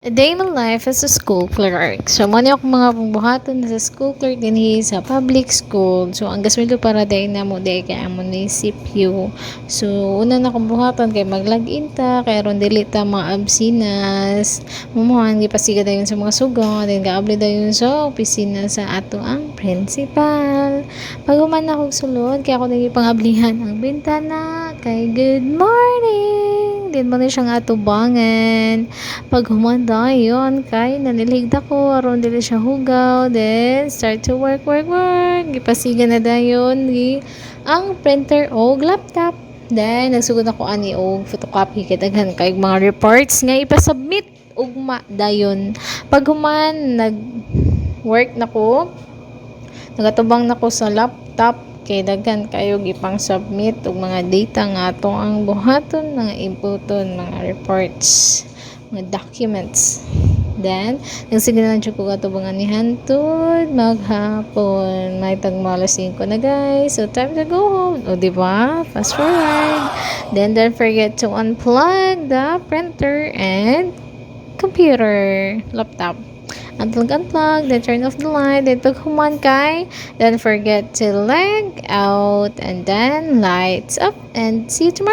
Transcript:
A day in my life as a school clerk. So, mani ako mga pambuhaton sa school clerk din sa public school. So, ang gasweldo para day na mo day kay amo ni CPU. So, una na kong buhaton kay mag-login ta, kay aron dili ta mga absinas. Mumuhan, gipasiga dayon sa mga sugo, then gaabli dayon sa opisina sa ato ang principal. Pag human na akong sulod, kaya ako nagipangablihan ang bintana, kay good morning! Din mo na siyang atubangan. Pag humanda yun, kay naniligda ko, aron dili siya hugaw, then start to work. Gipasiga na dayon, ang printer o laptop. Then, nagsugod ako ani og photocopy kay daghan kay mga reports nga ipasubmit ugma dayon. Pag human nag-work nako, nagatubang nako sa laptop kay daghan kayo gipang submit og mga data nga ato ang buhaton, mga inputon, mga reports, mga documents. Then, nagsige na dyan ko katubangan ni Hantod maghapon. May tagmala 5 na guys. So, time to go home. O, diba? Fast forward. Then, don't forget to unplug the printer and computer, laptop. Unplug, then turn off the light, then pag human kay, don't forget to leg out, and then lights up, and see you tomorrow.